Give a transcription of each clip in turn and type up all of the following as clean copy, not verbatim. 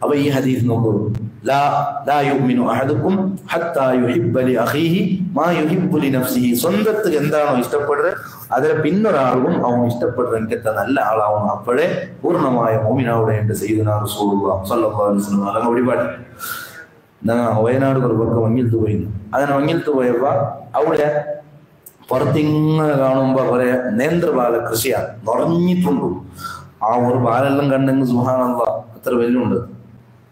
അപ്പൊ ഈ ഹദീസ് നോക്കൂ, ലാ യുഅ്മിനു അഹദുക്കും ഹത്താ യുഹിബ്ബ ലി അഖീഹി മാ യുഹിബ്ബു ലി നഫ്സിഹി. സ്വന്തത്തിന് എന്താണോ ഇഷ്ടപ്പെടുന്നത് അതിനെ പിന്നൊരാളും അവൻ ഇഷ്ടപ്പെടുന്നത് എനിക്കെത്ത നല്ല ആളാവണം, അപ്പോഴേ പൂർണ്ണമായ മോമിനാവിടെ ഉണ്ട് സയ്യിദുനാ റസൂലുള്ളാഹി സ്വല്ലല്ലാഹു അലൈഹി വസല്ലം. അതങ്ങ് ഒരുപാട് വയനാട് ഒരു പക്കം വങ്ങിലത്ത് പോയിരുന്നു. അങ്ങനെ വങ്ങിലത്ത് പോയപ്പോ അവിടെ പുറത്തിങ്ങനെ കാണുമ്പോ കുറെ നേന്ത്രപാല കൃഷിയാണ് നിറഞ്ഞിട്ടുണ്ടു. ആ ഒരു പാലെല്ലാം കണ്ടെങ്കിൽ സുബ്ഹാനല്ലാഹ് അത്ര വെല്ലുണ്ട്.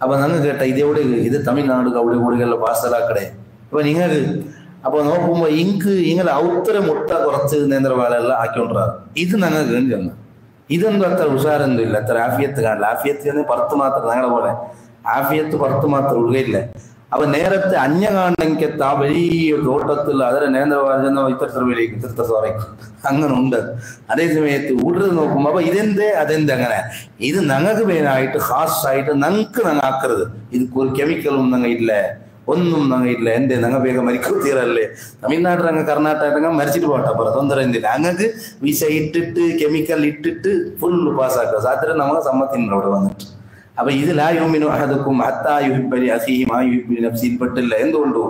അപ്പൊ ഞങ്ങൾ കേട്ട ഇതെവിടെ, ഇത് തമിഴ്നാട് അവിടെ കൂടെയുള്ള പാർസലാക്കടേ. അപ്പൊ നിങ്ങൾക്ക് അപ്പൊ നോക്കുമ്പോ ഇങ്ങനെ ഔത്തര മുട്ട കുറച്ച് നേന്ത്രപാലെല്ലാം ആക്കിക്കൊണ്ടിരാറ്. ഇത് ഞങ്ങൾ കേൾക്കുന്നു. ഇതൊന്നും അത്ര ഉഷാറൊന്നും ഇല്ല, അത്ര ആഫിയത്ത് കാണില്ല. ആഫിയത്ത് പുറത്ത് മാത്രം ഞങ്ങളെ പോലെ ആഫിയത്ത് പുറത്ത് മാത്രം ഉള്ളില്ല. അപ്പൊ നേരത്തെ അന്യ കാണണമെങ്കിൽ ആ വലിയ തോട്ടത്തിൽ അതിലെ നേന്ത്രപാലെന്ന ഇത്ര വിലയ്ക്ക് ഇത്ര സോറയ്ക്കും അങ്ങനെ ഉണ്ട്. അതേ സമയത്ത് ഉടത് നോക്കുമ്പോ അപ്പൊ അതെന്ത് അങ്ങനെ ഇത് ഞങ്ങൾക്ക് മെയിനായിട്ട് ഹാസായിട്ട് ഞങ്ങൾക്ക് ഞങ്ങൾ ആക്കരുത്. ഇത് ഒരു കെമിക്കലും ഞങ്ങൾ ഇല്ല, ഒന്നും ഞങ്ങൾ ഇല്ല. എന്തേ ഞങ്ങൾ വേഗം മരിക്കും തീരല്ലേ. തമിഴ്നാട്ടിൽ ഞങ്ങൾ കർണാടക മരിച്ചിട്ട് പോട്ടെ, പറ തൊന്തര എന്തില്ല. ഞങ്ങൾക്ക് വിസ ഇട്ടിട്ട് കെമിക്കൽ ഇട്ടിട്ട് ഫുള്ള് പാസ്സാക്കുക സാധ്യത നമ്മളെ സമ്മതിന് അവിടെ വന്നിട്ട്. അപ്പൊ ഇത് ലാ യുഅ്മിനു അഹദുക്കും ഹത്താ യുഹിബ്ബ ലി അഖീഹി മാ യുഹിബ്ബു ലി നഫ്സിഹി പെട്ടില്ല. എന്തുകൊണ്ടോ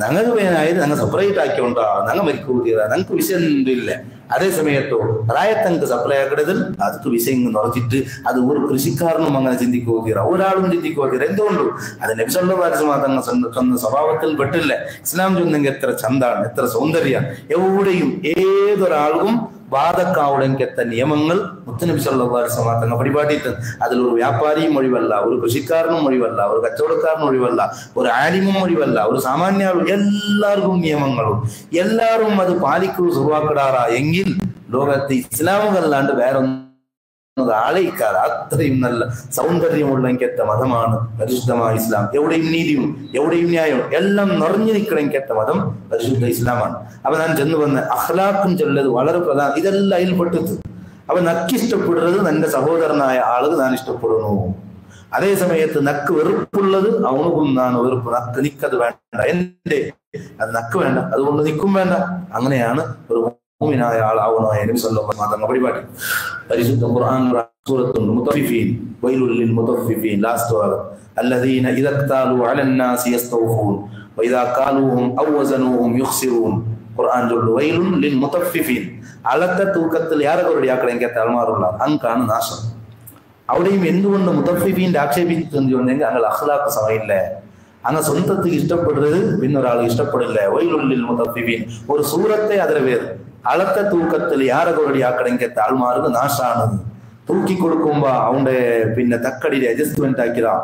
ഞങ്ങൾക്ക് വേനായത് ഞങ്ങൾ സെപ്പറേറ്റ് ആക്കിയോണ്ടാ ഞങ്ങൾ മരിക്കൂതിയതാ, ഞങ്ങൾക്ക് വിഷയം എന്തില്ല. അതേ സമയത്തോ പ്രായത്തങ്ങൾക്ക് സപ്ലൈ ആക്കരുതിൽ അതൊക്കെ വിഷയം നിറച്ചിട്ട് അത് ഒരു കൃഷിക്കാരനും അങ്ങനെ ചിന്തിക്കുക, ഒരാളും ചിന്തിക്കുക. എന്തുകൊണ്ടു അത് നബി സല്ലല്ലാഹു അലൈഹി വസല്ലം തങ്ങൾ സ്വന്തം സ്വഭാവത്തിൽ പെട്ടില്ല. ഇസ്ലാം ചൊന്നെങ്കിൽ എത്ര ചന്താണ്, എത്ര സൗന്ദര്യം. എവിടെയും ഏതൊരാൾക്കും ബാധക്കാവുടെങ്കത്തെ നിയമങ്ങൾ മുത്തുനബി സല്ലല്ലാഹു അലൈഹി വസല്ലം തങ്ങൾ പരിപാടിയിട്ട് അതിലൊരു വ്യാപാരിയും ഒഴിവല്ല, ഒരു കൃഷിക്കാരനും ഒഴിവല്ല, ഒരു കച്ചവടക്കാരനും ഒഴിവല്ല, ഒരു ആലിമും ഒഴിവല്ല, ഒരു സാമാന്യ എല്ലാവർക്കും നിയമങ്ങളും എല്ലാവരും അത് പാലിക്കൂ സുറുവാക്കിടാറാ എങ്കിൽ ലോകത്ത് ഇസ്ലാമുകളല്ലാണ്ട് വേറൊന്നും ആളയിക്കാതെ അത്രയും നല്ല സൗന്ദര്യമുള്ള എനിക്കെത്ത മതമാണ് പരിശുദ്ധമായ ഇസ്ലാം. എവിടെയും നീതിയും എവിടെയും ന്യായവും എല്ലാം നിറഞ്ഞു നിൽക്കണം എനിക്കെത്ത മതം പരിശുദ്ധ ഇസ്ലാമാണ്. അപ്പൊ ഞാൻ ചെന്ന് വന്ന് അഖ്ലാഖും ചൊല്ലത് വളരെ പ്രധാനം. ഇതെല്ലാം അതിൽപ്പെട്ടത്. അപ്പൊ നക്കിഷ്ടപ്പെടുന്നത് എന്റെ സഹോദരനായ ആളുകൾ ഞാൻ ഇഷ്ടപ്പെടുന്നു. അതേ സമയത്ത് നക്ക് വെറുപ്പുള്ളത് അവനുക്കും നാണ് വെറുപ്പ്. നക്ക് നിക്കത് വേണ്ട, എന്റെ അത് നക്ക് വേണ്ട, അതുകൊണ്ട് നിൽക്കും വേണ്ട. അങ്ങനെയാണ് ഒരു മുഅ്മിനായ ആളാവണമായ നബി സല്ലല്ലാഹു അലൈഹി വസല്ലം പരിപാടി. പരിശുദ്ധ ഖുർആൻ സൂറത്തുൽ മുത്തഫിഫീൻ വൈലുൽ ലിൽ മുത്തഫിഫീൻ ലാസ്റ്റ് ഭാഗം അല്ലദീന ഇദാ ഖതാലു അലൻ നാസി യസ്തൗഫൂൻ വഇദാ ഖാലൂഹും ഔ വസനൂഹും യുഖ്സിറൂൻ. ഖുർആൻ ചൊല്ലു വൈലുൽ ലിൽ മുത്തഫിഫീൻ. അളത്ത തൂക്കത്തിൽ യാരകളുടെ ആക്കണെങ്കിൽ തൽമാറുള്ള അങ്കാണ് നാശം. അവിടെയും എന്തുകൊണ്ട് മുത്തഫിഫീന്റെ ആക്ഷേപിച്ചെന്ന് ചോദിച്ചെങ്കിൽ അങ്ങനെ അഖ്ലാഖ് സമയില്ല, അങ്ങ് സ്വന്തത്തിന് ഇഷ്ടപ്പെടുന്നത് പിന്നൊരാൾ ഇഷ്ടപ്പെടില്ല. വൈലുൽ ലിൽ മുത്തഫിഫീൻ ഒരു സൂറത്തെ അതിലെ പേര് അളത്ത തൂക്കത്തിൽ യാരകളുടെ ആക്കണെങ്കിൽ താഴ്മാറുക നാശാണ്. തൂക്കി കൊടുക്കുമ്പോ അവന്റെ പിന്നെ തക്കടിയിൽ അഡ്ജസ്റ്റ്മെന്റ് ആക്കിയതാ.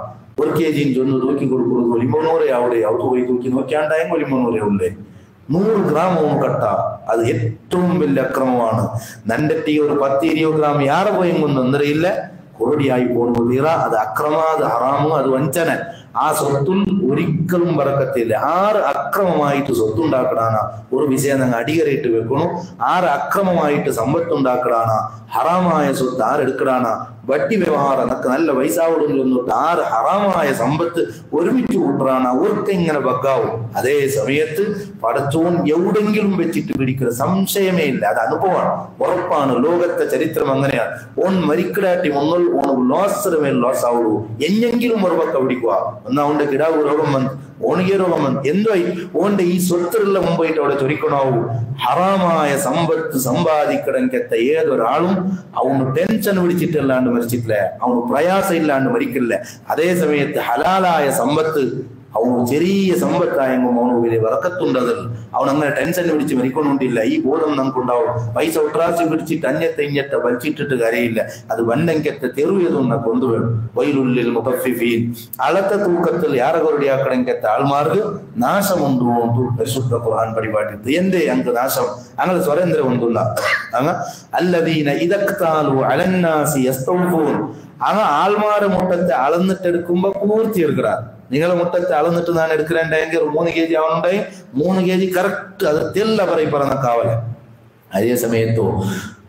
1 kg ചൊന്ന് തൂക്കി കൊടുക്കുന്നത് 100 അവിടെ അവിടെ പോയി തൂക്കി നോക്കിയാണ്ടായ 100 ഉള്ളേ. 100 ഗ്രാമവും കട്ട അത് ഏറ്റവും വലിയ അക്രമമാണ്. നണ്ടെത്തി ഒരു 10-20 ഗ്രാം യാറെ പോയി ഒന്നറിയില്ല കൊറടിയായി പോകുന്നത് തീറ. അത് അക്രമ, അത് ഹറാമു, അത് വഞ്ചന. ആ സ്വത്തും ഒരിക്കലും പറക്കത്തില്ല. 6 അക്രമമായിട്ട് സ്വത്തുണ്ടാക്കടാന ഒരു വിഷയം ഞങ്ങൾ അടികരയിട്ട് വെക്കണു. 6 അക്രമമായിട്ട് സമ്പത്തുണ്ടാക്കടാന ഹറാമായ സ്വത്ത് 6 എടുക്കടാന. വട്ടി വ്യവഹാരം നമുക്ക് നല്ല പൈസാവോടും ചെന്നിട്ട് 6 ഹറാമായ സമ്പത്ത് ഒരുമിച്ച് കൂട്ടറാണ്. അവർക്ക് ഇങ്ങനെ ബഗ്ഗാവും. അതേ സമയത്ത് പടച്ചോൻ എവിടെങ്കിലും വെച്ചിട്ട് പിടിക്കുന്ന സംശയമേ ഇല്ല. അത് അനുഭവമാണ്, ഉറപ്പാണ്. ലോകത്തെ ചരിത്രം അങ്ങനെയാണ്. ഓൺ മരിക്കടാട്ടി ഒന്നോ ലോസരമേ ലോസ് ആവുള്ളൂ. എന്നെങ്കിലും ഒരു പക്ക പിടിക്കുക. എന്നാ അവന്റെ കിടാവ് രോഗം വന്ന് ഓണിക രോഗം വന്ന് എന്തായി ഓന്റെ ഈ സ്വത്തുള്ള മുമ്പായിട്ട് അവിടെ ചൊരിക്കണാവൂ. ഹറാമായ സമ്പത്ത് സമ്പാദിക്കണമെങ്കിൽ ഏതൊരാളും അവന് ടെൻഷൻ പിടിച്ചിട്ടല്ലാണ്ട് മരിച്ചിട്ടില്ല, അവന് പ്രയാസം ഇല്ലാണ്ട് മരിക്കില്ല. അതേ സമയത്ത് ഹലാലായ സമ്പത്ത് അവന് ചെറിയ സമ്പത്തായെങ്കിൽ അവന് വലിയ വറക്കത്തുണ്ടതിൽ അവനങ്ങനെ ടെൻഷൻ പിടിച്ച് മരിക്കൊണ്ടില്ല. ഈ ബോധം നമുക്കുണ്ടാവും. പൈസ ഒട്രാശി പിടിച്ചിട്ട് അന്യത്തെ ഇഞ്ഞത്തെ വലിച്ചിട്ടിട്ട് കരയില്ല. അത് വണ്ടെങ്കത്തെ തെറുവതും കൊണ്ടുവരും. വൈലുള്ളിൽ മുത്തഫിഫീൻ അളത്ത തൂക്കത്തിൽ യാരകളുടെ ആക്കണമെങ്കിൽ ആൾമാർക്ക് നാശമുണ്ടു എന്ന് പരിശുദ്ധ ഖുർആൻ പരിപാടിത്ത്. എന്തേ അങ്ങ് നാശം അങ്ങനെ സ്വരേന്ദ്ര കൊണ്ടുള്ള അങ്ങ് അല്ലദീന ഇദഖ്താലു അലന്നാസി യസ്തൗഫൂൻ. അങ്ങ് ആൾമാരെ മുട്ടത്തെ അളന്നിട്ടെടുക്കുമ്പോ പൂർത്തി എടുക്കടാ. നിങ്ങളെ മുട്ടത്തെ അളന്നിട്ട് ഞാൻ എടുക്കലുണ്ടെങ്കിൽ 3 kg ആവണുണ്ടായി 3 kg കറക്റ്റ് അത് തെല്ല പറയും പറഞ്ഞ കാവല. അതേ സമയത്തോ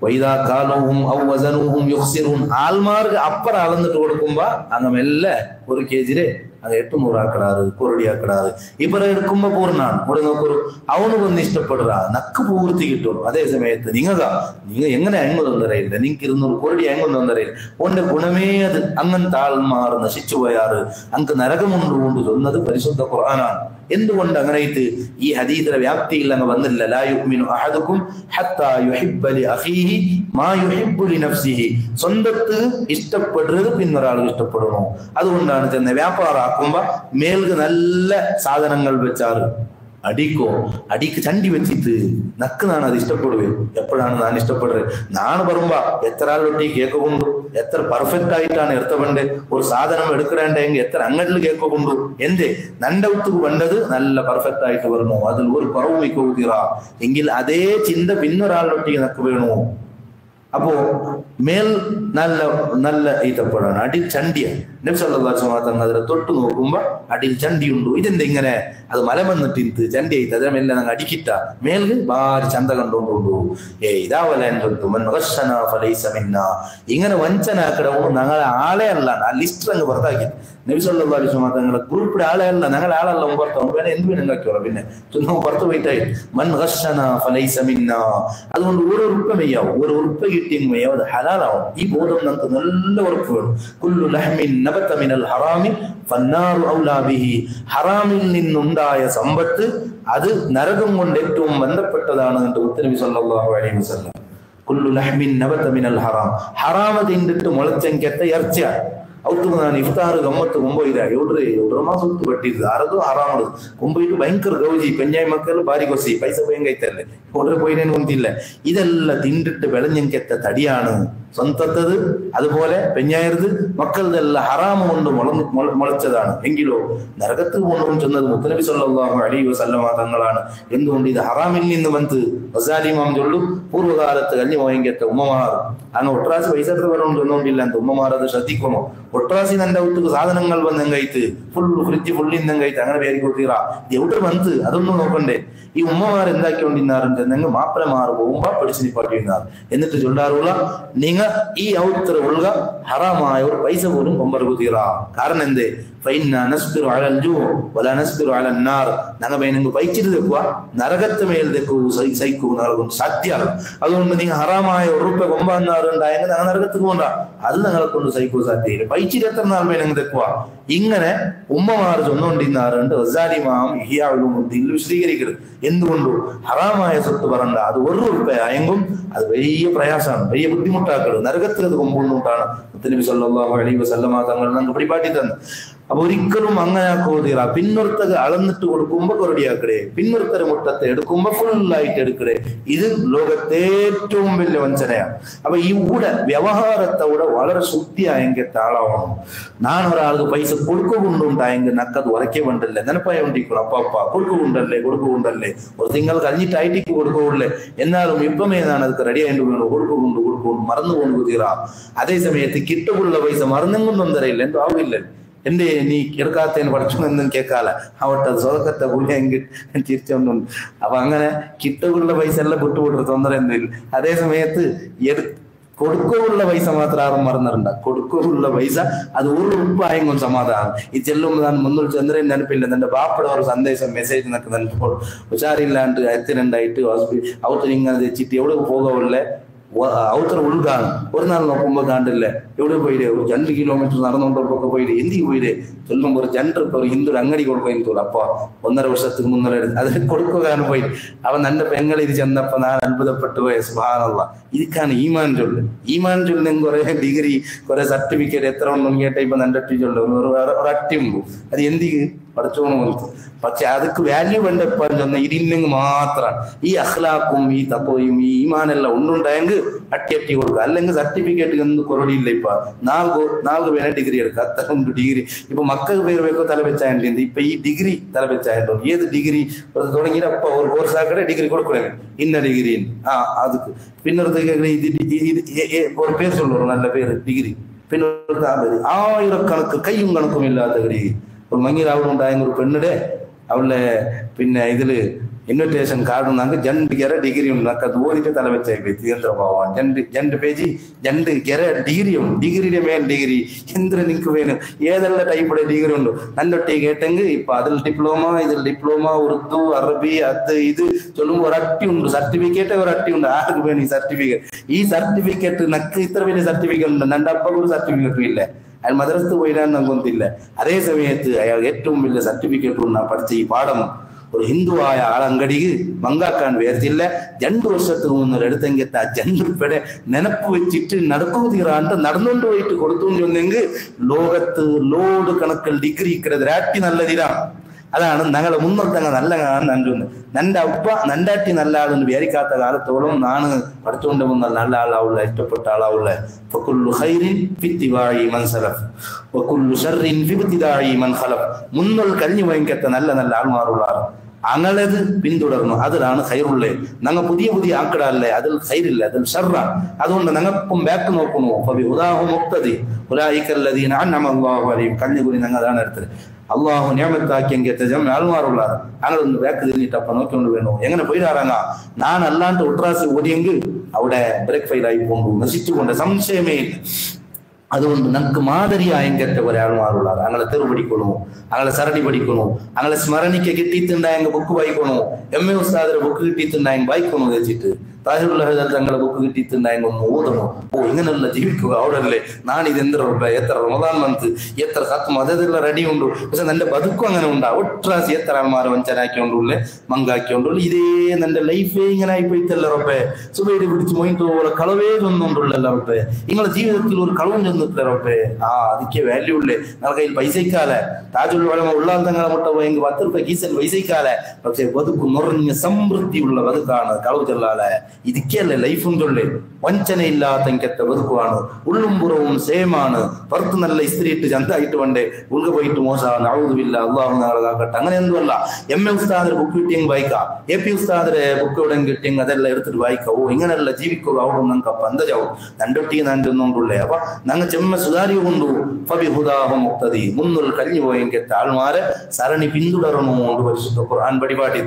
வைதா காலோஹும் அவ் வஸனூஹும் யுக்ஸிரூன் ஆல்மார்க்கு அப்புறம் அளந்துட்டு கொடுக்கும்பா அங்க மெல்ல 1 kg அது 800 ஆக்கடாரு கோரடி ஆக்கடாரு இவரை இருக்கும்ப பூர்ணான் உடனே அவனுக்கு வந்து இஷ்டப்படுறா நக்கு பூர்த்தி கிட்டும் அதே சமயத்து நீங்க எങ്ങനെ ಹೆಂಗ್ ತೊಂದರೆ ನಿಂಗೆ 200 ಕೋಟಿ ಹೆಂಗ್ ತೊಂದರೆ ಒಂದೇ ಗುಣಮೇ ಅದು അങ്ങൻ താഴ്മാർ നശിച്ചു പോയാറ് അങ്ങ് നരകമുണ്ട് കൊണ്ട് ചൊന്നത് പരിശുദ്ധ ഖുർആനാണ് എന്തുകൊണ്ട് അങ്ങനെയിട്ട് ഈ ഹദീസിന്റെ വ്യാപ്തിയിൽ അങ്ങ് വന്നില്ല ലാ യുഅ്മിനു അഹദുക്കും ഹത്താ യുഹിബ്ബ ലി അഖീഹി മാ യുഹിബ്ബു ലി നഫ്സിഹി സ്വന്തത്ത് ഇഷ്ടപ്പെടുന്നത് പിന്നൊരാൾക്ക് ഇഷ്ടപ്പെടണോ അതുകൊണ്ടാണ് തന്നെ വ്യാപാരാക്കുമ്പോ മേൽക്ക് നല്ല സാധനങ്ങൾ വെച്ചാറ് അടിക്ക് ചണ്ടി വെച്ചിട്ട് നക്ക് നാണ് അത് ഇഷ്ടപ്പെടുവേ എപ്പോഴാണ് ഞാൻ ഇഷ്ടപ്പെടുന്നത് നാണ് പറയുമ്പോ എത്ര ആളൊട്ടി കേക്ക് കൊണ്ടു എത്ര പെർഫെക്റ്റ് ആയിട്ടാണ് എടുത്തവണ്ട് ഒരു സാധനം എടുക്കണ്ടേങ്കിൽ എത്ര അങ്ങട്ടിൽ കേക്ക് കൊണ്ടു എന്തേ നന്റെ ഒത്തുക്ക് വേണ്ടത് നല്ല പെർഫെക്റ്റ് ആയിട്ട് വരണോ അതിൽ ഒരു കുറവ് വയ്ക്കൂതിറ എങ്കിൽ അതേ ചിന്ത പിന്നൊരാളൊട്ടി നക്ക് വേണോ അപ്പോ മേൽ നല്ല നല്ല ഈത്തപ്പഴാണ് അടിയിൽ ചണ്ടിയ നബി സല്ലല്ലാഹു അലൈഹി വസല്ലം അതിനെ തൊട്ട് നോക്കുമ്പോ അടിയിൽ ചണ്ടിയുണ്ടു ഇതെന്താ ഇങ്ങനെ അത് മല വന്നിട്ട് ചണ്ടി ആയിട്ട് അതിനെ മെല്ലെ ഞങ്ങൾ അടിക്കിട്ട മേൽക്ക് ഭാരി ചന്ത കണ്ടുകൊണ്ടുണ്ടു ഇതാവല്ല ഇങ്ങനെ വഞ്ചന ആക്കടവും ഞങ്ങളെ ആളെ അല്ല ആ ലിസ്റ്റ് അങ്ങ് പുറത്താക്കി നബി സല്ലല്ലാഹു അലൈഹി വസല്ലം തങ്ങളെ ഗ്രൂപ്പിലെ ആളെ അല്ല ഞങ്ങളെ ആളല്ല പുറത്താവും പിന്നെ എന്ത് വേണമെങ്കിൽ പിന്നെ പുറത്തു പോയിട്ടായി മൻ ഗശന ഫലൈസ മിന്നാ അതുകൊണ്ട് ഒരു ഉറുപ്പ മെയ്യാവും ഒരു ഉറുപ്പ കിട്ടിയെങ്കിൽ അത് ഹലാലാവും ഈ ബോധം നമുക്ക് നല്ല ഉറപ്പ് വേണം കുല്ലു ലഹ്മിൻ നബത മിനൽ ഹറാമി ഫന്നാറു ഔലാ ബിഹി ഹറാമിൽ നിന്നുണ്ടായ സമ്പത്ത് അത് നരകം കൊണ്ട് ഏറ്റവും ബന്ധപ്പെട്ടതാണ് എന്ന് മുത്തനബി സല്ലല്ലാഹു അലൈഹി വസല്ലം കുല്ലു ലഹ്മിൻ നബത മിനൽ ഹറാം ഹറാമ തിന്നിട്ട് മുളച്ചെങ്കെത്ത ഇറച്ചിയ ಅವತ್ತು ನಾನು ಇಫ್ತಾರ್ ಗಮ್ಮತ್ತು ಕೊಂಬೊಯ್ದೆ ಎವ್ರ ಸುತ್ತು ಬಟ್ಟಿದ್ದು ಅರದು ಆರಾಮದು ಕೊಂಬೊಯ್ದು ಭಯಂಕರ ಗೌಜಿ ಪೆಂಜಾಯಿ ಮಕ್ಕಳು ಬಾರಿ ಗೊಸಿ ಪೈಸೆ ಭಯಂಗೈತಲ್ಲೇ ಒಡ್ರೆ പോയിനേന് ഒന്നില്ല ഇതെല്ലാം തിന്നിട്ട് വിളഞ്ഞെങ്കെത്ത തടിയാണ് സ്വന്തത്തത് അതുപോലെ പെഞ്ഞായരുത് മക്കളതെല്ലാം ഹറാമ് കൊണ്ട് മുളച്ചതാണ് എങ്കിലോ നരകത്തിൽ കൊണ്ടും ചെന്നത് മുത്തനബി സല്ലല്ലാഹു അലൈഹി വസല്ലമ തങ്ങളാണ് എന്തുകൊണ്ട് ഇത് ഹറാമിൽ നിന്ന് വന്ന് വസാലിമാം ചൊല്ലു പൂർവ്വകാലത്ത് കഞ്ഞി പോയെങ്കെത്ത ഉമ്മമാർ അങ്ങ് ഒട്രാസി പൈസ എത്ര വരണം ചൊന്നോണ്ടില്ല ಅಂತ ഉമ്മമാർ അത് ശ്രദ്ധിക്കണോ ഒട്രാസി നന്റെ ഒത്തുക്ക് സാധനങ്ങൾ വന്നെങ്കൈത്ത് ഫ്രിഡ്ജ് ഫുള്ളിന്നെങ്കൈത്ത് അങ്ങനെ പേര് കൊടുത്തീറാ ഇത് എവിടെ വന്ന് അതൊന്നും നോക്കണ്ടേ ഈ ഉമ്മമാർ എന്താക്കിക്കൊണ്ടിരുന്നാറുണ്ടെങ്കിൽ മാപ്പിളമാർ പോകുമ്പോ പിടിച്ചു നിപ്പാട്ടിരുന്നാർ എന്നിട്ട് ചൊല്ലാറുള്ള നിങ്ങ ഈ ഔത്ര ഉള്ള ഹറാമായ ഒരു പൈസ പോലും കൊമ്പർക്ക് തീറാ കാരണം എന്തേ ഞങ്ങൾ നിങ്ങൾ പൈച്ചിട്ട് തെക്കുക നരകത്ത് മേൽ തെക്കൂ സൈക്കൂ നരകം സത്യാണ് അതുകൊണ്ട് നിങ്ങൾ ഹറാമായ ഉറുപ്പ കൊമ്പാറുണ്ടായെങ്കിൽ ഞങ്ങൾ നരകത്തിന് പോണ്ട അത് ഞങ്ങളെ കൊണ്ട് സൈക്കൂ സാധ്യയില്ല പൈച്ചിട്ട് എത്ര നാൾ മേൽ നിങ്ങൾ തെക്കുക ഇങ്ങനെ ഉമ്മമാർ ചൊന്നുകൊണ്ടിരുന്നാറുണ്ട് വിശദീകരിക്കരുത് എന്തുകൊണ്ടു ഹറാമായ സ്വത്ത് പറണ്ട അത് ഒരു ഉറുപ്പയായെങ്കും അത് വലിയ പ്രയാസമാണ് വലിയ ബുദ്ധിമുട്ടാക്കരുത് നരകത്തിൽ അത് കൊമ്പുകൊണ്ടുണ്ടാണ് നബി സല്ലല്ലാഹു അലൈഹി വസല്ലമ തങ്ങൾ നമുക്ക് പിടിപാട്ടി തന്നു അപ്പൊ ഒരിക്കലും അങ്ങനെ ആക്കോതീറ പിന്നൊരുത്തക അളന്നിട്ട് കൊടുക്കുമ്പോ കൊറടിയാക്കടേ പിന്നൊരുത്തര മുട്ടത്തെ എടുക്കുമ്പോ ഫുള്ളായിട്ട് എടുക്കടേ ഇത് ലോകത്തെ ഏറ്റവും വലിയ വഞ്ചനയാണ് അപ്പൊ ഈ കൂടെ വ്യവഹാരത്തോടെ വളരെ ശുദ്ധിയായെങ്കിൽ താളാവണം ഞാൻ ഒരാൾക്ക് പൈസ കൊടുക്കുകൊണ്ടുണ്ടായെങ്കിൽ നക്കത് ഉറക്കെ വേണ്ടല്ലേ നെനപ്പായ കൊണ്ടിരിക്കണം അപ്പ കൊടുക്കുകൊണ്ടല്ലേ ഒരു തിങ്കൾ കഴിഞ്ഞിട്ട് ഐറ്റിക്ക് കൊടുക്കുകൊള്ളേ എന്നാലും ഇപ്പമേ ഞാൻ അതൊക്കെ റെഡി ആയിട്ട് വേണോ കൊടുക്കുകൊണ്ട് മറന്നു കൊണ്ടു തീറാ അതേ സമയത്ത് കിട്ടുകൊള്ള പൈസ മറന്നെങ്കും തൊന്തരയില്ല എന്തോ ആവില്ല എന്റെ നീ എടുക്കാത്തതിന് പഠിച്ചൊന്നും കേൾക്കാല അവട്ടെ സ്വതക്കത്തെ പുള്ളിയെങ്കിൽ തിരിച്ചൊന്നുണ്ട് അപ്പൊ അങ്ങനെ കിട്ടുകൊള്ള പൈസ എല്ലാം വിട്ടുകൊടുത്ത തൊന്തര എന്തില്ല അതേ സമയത്ത് കൊടുക്കുള്ള പൈസ മാത്രം ആരും മറന്നിട്ടുണ്ട് കൊടുക്കുള്ള പൈസ അത് ഒരു ഉറപ്പായെങ്കും സമാധാനം ഈ ചെല്ലുമ്പോൾ ഞാൻ മുന്നിൽ ചന്ദ്രൻ ನೆನಪಿಲ್ಲ എന്റെ ബാപ്പയുടെ ഒരു സന്ദേശം മെസ്സേജ് എന്നൊക്കെ നൽകുമ്പോൾ ഉഷാറില്ലാണ്ട് ആക്സിഡന്റ് അവത്ത് ഇങ്ങനെ തെച്ചിട്ട് എവിടെ പോകവില്ലേ അവത്ര ഉൾഗാണ് ഒരു നാൾ നോക്കുമ്പോ കാണ്ടില്ലേ എവിടെ പോയില്ലേ ഒരു 2 കിലോമീറ്റർ നടന്നുകൊണ്ടൊക്കെ പോയില്ലേ എന്തിക്ക് പോയില്ലേ ചൊല്ലുമ്പോ ഒരു ജനറൽ ഒരു ഹിന്ദു അങ്ങടി കൊടുക്കും അപ്പൊ 1.5 വർഷத்துக்கு മുന്നേ അതിന് കൊടുക്കുകയാണ് പോയി അവൻ എന്റെ പെങ്ങൾ ഇത് ചെന്നപ്പോ ഞാൻ അത്ഭുതപ്പെട്ടു പോയ സുബ്ഹാനല്ലാഹ് ഇതൊക്കെയാണ് ഈമാൻ ചൊല്ല് കുറെ ഡിഗ്രി കുറെ സർട്ടിഫിക്കറ്റ് എത്ര ഉണ്ടെന്ന് കേട്ട ഇപ്പൊ എന്റെ അട്ടി ചൊല്ലും ഒരു അട്ടിയുമ്പോ അത് എന്തിക്ക് പഠിച്ചോണം വന്നു പക്ഷെ ಅದಕ್ಕೆ ವ್ಯಾಲ್ಯೂ വേണ്ടപ്പ ചൊന്ന ഇതില്ലെങ്കിൽ മാത്രം ഈ അഖ്ലാഖും ഈ തഖ്വയും ഈ ഈമാനെല്ലാം ഉണ്ടുണ്ടായെങ്കിൽ അട്ടി കൊടുക്കുക അല്ലെങ്കിൽ സർട്ടിഫിക്കറ്റ് ഒന്നും കുറവില്ല ഇപ്പൊ 4 പേരെ ഡിഗ്രി എടുക്കുക അത്ര ഡിഗ്രി ഇപ്പൊ മക്കൾക്ക് പേര് വെക്കോ തല വെച്ചായിട്ട് ഇപ്പൊ ഈ ഡിഗ്രി തല വെച്ചായിട്ടോ ഏത് ഡിഗ്രി തുടങ്ങിയപ്പോ ഒരു കോഴ്സ് ആക്കടെ ഡിഗ്രി കൊടുക്കണേ ഇന്ന ഡിഗ്രി அதுக்கு പിന്നൊരുത്തേക്ക് ഒരു പേര് சொல்லுவோம் நல்ல പേര് ഡിഗ്രി പിന്നെ ആയിരക്കണക്ക് കയ്യും കണക്കും ഇല്ലാത്ത ഡിഗ്രി ഒരു മങ്ങിയിൽ അവളുണ്ടായ ഒരു പെണ്ണിടെ അവളുടെ പിന്നെ ഇതില് ఇన్విటేషన్ కార్డు నాకు జండు గెర డిగ్రీ ఉంది నాకు అది ఓదితే తల వెచ్చైపోయి తీంద్ర బావా జండు పేజీ జండు గెర డిగ్రీ ఉంది டிகிரிയുടെ மேல் டிகிரி எந்திர நிற்கு வேணும் ஏதெல்லாம் டைப்புடைய டிகிரி உண்டு நன்னொட்டி கேட்டங்க இப்ப அதில் டிப்ளோமா இதில் டிப்ளோமா உருது அரபி அது இது சொல்லுங்க ஒரு அட்டி உண்டு சர்டிபிகேட் ஒரு அட்டி உண்டு ஆருக்கு வேணும் ഈ സർട്ടിഫിക്കറ്റ് നക്ക് ഇത്ര വലിയ സർട്ടിഫിക്കറ്റ് ഉണ്ട് എൻ്റെ അപ്പ ഒരു സർട്ടിഫിക്കറ്റും ഇല്ല അയാൾ മദ്രസത്ത് പോയിടാൻ നമുക്കൊന്നില്ല അതേ സമയത്ത് അയാൾ ഏറ്റവും വലിയ സർട്ടിഫിക്കറ്റ് ഉണ്ട് പഠിച്ച ഈ പാഠം ഒരു ഹിന്ദുവായ ആളങ്കടിക്ക് മങ്കാക്കാൻ വേർത്തില്ല 2 വർഷത്തിന് മുന്നേ എടുത്തെങ്കിൽ ആ ജന്തുപ്പടെ നെനപ്പ് വെച്ചിട്ട് നടക്കൂ തീരാണ്ട് നടന്നുകൊണ്ട് പോയിട്ട് കൊടുത്തുകൊണ്ടിരുന്നെങ്കിൽ ലോകത്ത് ലോഡ് കണക്കിൽ ഡിഗ്രി ഇക്കട നല്ലതിരാണ് അതാണ് ഞങ്ങളെ മുന്നോട്ടങ്ങ നല്ല നല്ലുണ്ട് നന്റെ അപ്പ നണ്ടാട്ടി നല്ല ആളെന്ന് വിചാരിക്കാത്ത കാലത്തോളം നാണ് പഠിച്ചുകൊണ്ട് വന്ന നല്ല ആളാവുള്ള ഇഷ്ടപ്പെട്ട ആളാവുള്ള മുന്നോൾ കഴിഞ്ഞു വൈകത്ത നല്ല നല്ല ആൾമാരുള്ള അങ്ങളത് പിന്തുടർന്നു അതിലാണ് ഖൈറുള്ളേ ഞങ്ങൾ പുതിയ പുതിയ ആക്കടല്ലേ അതിൽ ഖൈറില്ല അതിൽ ഷർറാണ് അതുകൊണ്ട് ഞങ്ങൾക്കും ബാക്ക് നോക്കണു കഞ്ഞുകുടി ഞങ്ങൾ അതാണ് എടുത്തത് അള്ളാഹു നിയമത്താക്കിയെങ്കിൽ ആൾമാറുള്ളാറ് ഞങ്ങളൊന്ന് ബാക്ക് തിരിഞ്ഞിട്ടപ്പ നോക്കിക്കൊണ്ട് വേണു എങ്ങനെ പോയിടാറാങ്ങ ഞാൻ അല്ലാണ്ട് ഒട്രാസി ഓടിയെങ്കിൽ അവിടെ ബ്രേക്ക് ഫെയിൽ ആയി പോകണ്ടു നശിച്ചുകൊണ്ട് സംശയമേ ഇല്ല അതുകൊണ്ട് നമുക്ക് മാതരിയായെങ്കറ്റ ഒരാൾമാറുള്ളാറ് അങ്ങനെ തെറു പഠിക്കണു അങ്ങനെ സരണി പഠിക്കണു അങ്ങനെ സ്മരണിക്ക് കിട്ടിയിട്ടുണ്ടായെങ്കിൽ ബുക്ക് വായിക്കണു MA ഉസ്താദിന്റെ ബുക്ക് കിട്ടിയിട്ടുണ്ടായെങ്കിൽ വായിക്കണു വെച്ചിട്ട് താജുള്ള തങ്ങളെ ബുക്ക് കിട്ടിയിട്ടുണ്ടായെങ്കിൽ ഒന്ന് ഓതണോ ഇങ്ങനെയുള്ള ജീവിക്കുക അവിടെയല്ലേ നാണിത് എത്ര റമദാൻ മന്ത് എത്ര സത്യം അതെല്ലാം റെഡി ഉണ്ടു പക്ഷെ നിന്റെ ബതുക്കും അങ്ങനെ ഉണ്ടാ ഒട്രാസി എത്ര ആൾമാരെ വഞ്ചനാക്കിയോണ്ടുള്ളേ മങ്കാക്കിയോണ്ടുള്ളൂ ഇതേ നിന്റെ ലൈഫേ ഇങ്ങനെ ആയിപ്പോയിട്ടല്ല റബ്ബേ സുബൈഡ് പിടിച്ച് മൊയിന്തോളെ കളവേ ഒന്നുണ്ടല്ലോ റബ്ബേ നിങ്ങളുടെ ജീവിതത്തിൽ ഒരു കളവും ചെന്നിട്ടില്ല റബ്ബേ അതിക്ക് വാല്യൂ ഉള്ളേ നിങ്ങളുടെ കയ്യിൽ പൈസക്കാലെ താജുൽ ഉലമ ഉള്ളാൽ തങ്ങളെ മുട്ട പോയെങ്കിൽ 10 രൂപ കീസൽ പൈസക്കാലെ പക്ഷെ ബതുക്ക് നിറഞ്ഞ സമൃദ്ധിയുള്ള ബതുക്കാണ് കളവ് ചെല്ലാലെ ಇದಕ್ಕೆಲ್ಲ ಲೈಫ್ ಉಂಟೊಳ್ಳೆ ವಂಚನೆ ಇല്ലാത്ത ಬದುಕುವಾണ് ഉള്ളും പുറവും സേമാണ് പുറത്ത് നല്ല ഇസ്ത്രി ഇട്ട് ചന്തായിട്ട് വണ്ടേ ഉൾക പോയിട്ട് മോശമാണ് അഊദുബില്ലാ അള്ളാഹു ഞങ്ങളാകട്ടെ അങ്ങനെ ഒന്നുമല്ല MA ഉസ്താദിന്റെ ബുക്ക് കിട്ടിയെങ്കിൽ വായിക്കാം AP ഉസ്താദിന്റെ ബുക്ക് എവിടെ കിട്ടിയെങ്കിൽ അതെല്ലാം എടുത്തിട്ട് വായിക്കാം ഇങ്ങനെയുള്ള ജീവിക്കുക അവിടെ നമുക്ക് പന്തജാവും രണ്ടൊട്ടിക്ക് നണ്ടൊന്നുകൊണ്ടുള്ളേ അപ്പൊ ഞങ്ങൾ ചെമ്മ സുതാരി കൊണ്ടു ഫബിഹുദാഹു മുഖ്തദി മുന്നിൽ കഴിഞ്ഞു പോയെങ്കിൽ ആൾമാരെ സരണി പിന്തുടർന്നുകൊണ്ട് പരിശുദ്ധ ഖുർആൻ പടിപാടി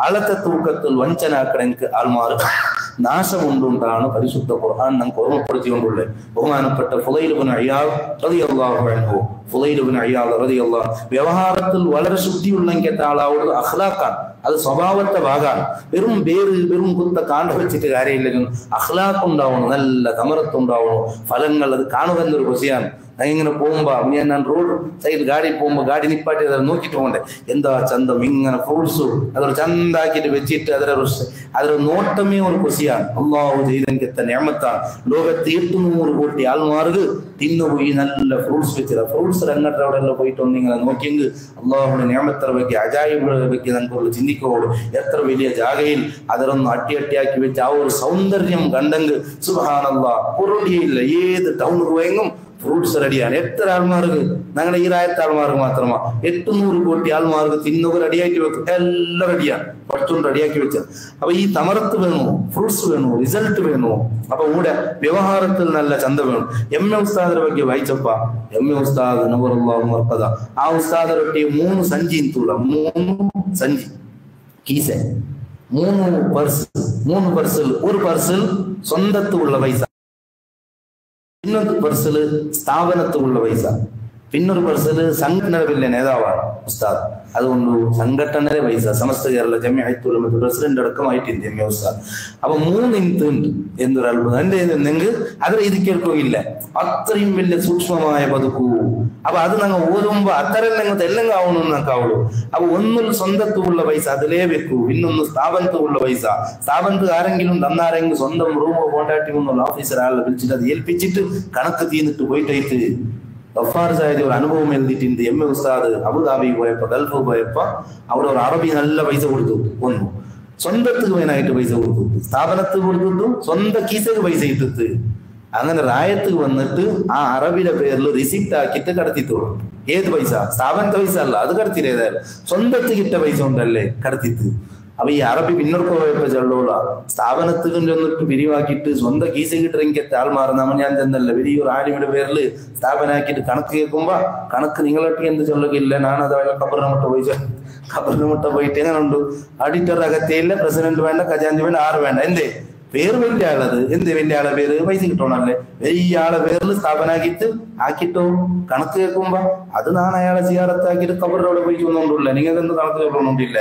അളത്തെ തൂക്കത്തിൽ വഞ്ചനാക്കണമെങ്കിൽ ആൾമാർ നാശമുണ്ടാണ് പരിശുദ്ധ ഖുർആൻ നമുക്ക് ഓർമ്മപ്പെടുത്തിക്കൊണ്ടുള്ളേ ബഹുമാനപ്പെട്ട ഫുളൈൽ ഇബ്നു ഇയാദ് റളിയല്ലാഹു അൻഹു ഫുളൈൽ ഇബ്നു ഇയാദ് റളിയല്ലാഹു വ്യവഹാരത്തിൽ വളരെ ശുദ്ധിയുള്ള ആളാവുള്ളത് അഖ്ലാഖാണ് അത് സ്വഭാവത്തെ ഭാഗമാണ് വെറും വെറും കുത്ത കാണ്ട വെച്ചിട്ട് കാര്യമില്ലെങ്കിലും അഖ്ലാഖ് ഉണ്ടാവണം നല്ല തമറത്തുണ്ടാവണം ഫലങ്ങൾ അത് കാണുക എന്നൊരു ഖുശിയാണ് ഇങ്ങനെ പോകുമ്പോ ഞാൻ റോഡ് സൈഡ് ഗാഡി പോകുമ്പോ ഗാഡി നിപ്പാട്ടി അതെ നോക്കിട്ട് പോകണ്ടേ എന്താ ചന്തം ഇങ്ങനെ ഫ്രൂട്ട്സ് അതൊരു ചന്താക്കിട്ട് വെച്ചിട്ട് അതൊരു നോട്ടമേ ഒരു ഖുശിയാണ് അള്ളാഹു ചെയ്തെങ്കിൽ നിഅമത്താണ് ലോകത്ത് 800 കോടി ആൾമാർക്ക് തിന്നുപോയി നല്ല ഫ്രൂട്ട്സ് വെച്ചത് ഫ്രൂട്ട്സ് അങ്ങോട്ട് അവിടെ എല്ലാം പോയിട്ട് ഒന്നിങ്ങനെ നോക്കിയെങ്കിൽ അള്ളാഹുടെ നിഅമത്തിനെ ಬಗ್ಗೆ അജായിബുകളെ ಬಗ್ಗೆ നമുക്ക് ചിന്തിക്കോളൂ എത്ര വലിയ ജാഗയിൽ അതിലൊന്ന് അട്ടിയാക്കി വെച്ച് ആ ഒരു സൗന്ദര്യം കണ്ടെങ്കിൽ സുബ്ഹാനല്ലാഹ് പൊറുടിയില്ല ഏത് ടൗണിൽ പോയെങ്കിലും ഫ്രൂട്ട്സ് റെഡിയാണ് എത്ര ആൾമാർക്ക് ഞങ്ങളുടെ ഈ രായത്തെ ആൾമാർക്ക് മാത്രമാ 800 കോടി ആൾമാർക്ക് തിന്നുക റെഡിയാക്കി വെക്കും എല്ലാം റെഡിയാണ് കുറച്ചുകൊണ്ട് റെഡിയാക്കി വെച്ചത് അപ്പൊ ഈ തമറത്ത് വേണോ ഫ്രൂട്ട്സ് വേണോ റിസൾട്ട് വേണോ അപ്പൊ കൂടെ വ്യവഹാരത്തിൽ നല്ല ചന്ത വേണം MA ഉസ്താദിന്റെ ಬಗ್ಗೆ വായിച്ചപ്പ MA ഉസ്താദ് നവറുല്ലാഹു മർഖദ ആ ഉസ്താദിന്റെ 3 സഞ്ചി തുള്ള 3 സഞ്ചി കീസെ 3 പർസൽ ഒരു പർസൽ സ്വന്തത്തുള്ള പൈസ ಇನ್ನೊಂದು ಪರ್ಸಲ್ സ്ഥാപനത്തുള്ള പൈസ പിന്നൊരു പർസൽ സംഘടനയുടെ വലിയ നേതാവാണ് ഉസ്താദ് അതുകൊണ്ട് സംഘടനയുടെ പൈസ സമസ്ത കേരള ജമിഅത്തുൽ ഉലമ പ്രസിഡന്റ് അടക്കമായിട്ടുണ്ട് MA ഉസ്താദ് അപ്പൊ 3 ഉണ്ട് എന്തൊരു അത്ഭുതം എന്റെ എന്നെങ്കിൽ അതിൽ ഇത് കേൾക്കുകയില്ല അത്രയും വലിയ സൂക്ഷ്മമായ ബതുക്കൂ അപ്പൊ അത് ഞങ്ങൾ ഓതുമ്പോ അത്തരം ഞങ്ങൾക്ക് എല്ലാം ആവണമെന്നൊക്കാവുള്ളൂ അപ്പൊ ഒന്നിൽ സ്വന്തത്തുള്ള പൈസ അതിലേ വെക്കൂ ಇನ್ನೊಂದು സ്ഥാപനത്തുള്ള പൈസ സ്ഥാപനത്തിൽ ആരെങ്കിലും തന്നാരെങ്കിലും സ്വന്തം റൂമോ കോണ്ടാക്ട് ഒന്നുള്ള ഓഫീസർ ആളെ വിളിച്ചിട്ട് അത് ഏൽപ്പിച്ചിട്ട് കണക്ക് തീർന്നിട്ട് പോയിട്ടായിട്ട് ഗഫാർ സാഹിബ് ഒരു അനുഭവം എഴുതിയിട്ടുണ്ട് MA ഉസ്താദ് അബുദാബി പോയപ്പോ ഗൾഫ് പോയപ്പോ അവിടെ ഒരു അറബി നല്ല പൈസ കൊടുത്തു ഒന്നു സ്വന്തത്തിന് വേനായിട്ട് പൈസ കൊടുത്തു സ്ഥാപനത്തിൽ കൊടുത്തിട്ടും സ്വന്തം കീസക്ക് പൈസ ഇട്ടിട്ട് അങ്ങനെ റായത്ത് വന്നിട്ട് ആ അറബിയുടെ പേരിൽ റിസിപ്റ്റ് ആക്കിയിട്ട് കടത്തിത്തോളും ഏത് പൈസ സ്ഥാപനത്തെ പൈസ അല്ല അത് കടത്തില്ല ഏതായാലും സ്വന്തത്തിൽ കിട്ട പൈസ ഉണ്ടല്ലേ കടത്തിത്ത് അപ്പൊ ഈ അറബി പിന്നോർക്ക് പോയപ്പോ ചെല്ലുള്ള സ്ഥാപനത്തിൽ ചെന്നിട്ട് പിരിവാക്കിയിട്ട് സ്വന്തം കീസ കിട്ടിറങ്ങിക്കത്തെ ആൾ മാറുന്ന ഞാൻ ചെന്നല്ല വലിയൊരു ആലിമിയുടെ പേരിൽ സ്ഥാപനാക്കിയിട്ട് കണക്ക് കേൾക്കുമ്പോ കണക്ക് നിങ്ങളൊക്കെ എന്ത് ചൊല്ലുകയില്ല ഞാനത് ഖബറിന് മുട്ട പോയിട്ട് എങ്ങനെ ഉണ്ട് ഓഡിറ്റർ അകത്തേയില്ല പ്രസിഡന്റ് വേണ്ട ഖജാൻജി വേണ്ട ആറ് വേണ്ട എന്തേ പേര് വലിയ ആളത് എന്ത് വലിയ ആളെ പേര് പൈസ കിട്ടണല്ലേ വലിയ ആളെ പേരിൽ സ്ഥാപനാക്കിയിട്ട് ആക്കിട്ടോ കണക്ക് കേൾക്കുമ്പോ അത് ഞാൻ അയാളെ സിയാറത്താക്കിയിട്ട് ഖബറിനോട് പോയി ഒന്നുകൊണ്ടില്ല നിങ്ങൾക്ക് എന്ത് കണക്ക് കേൾക്കണമെന്നില്ല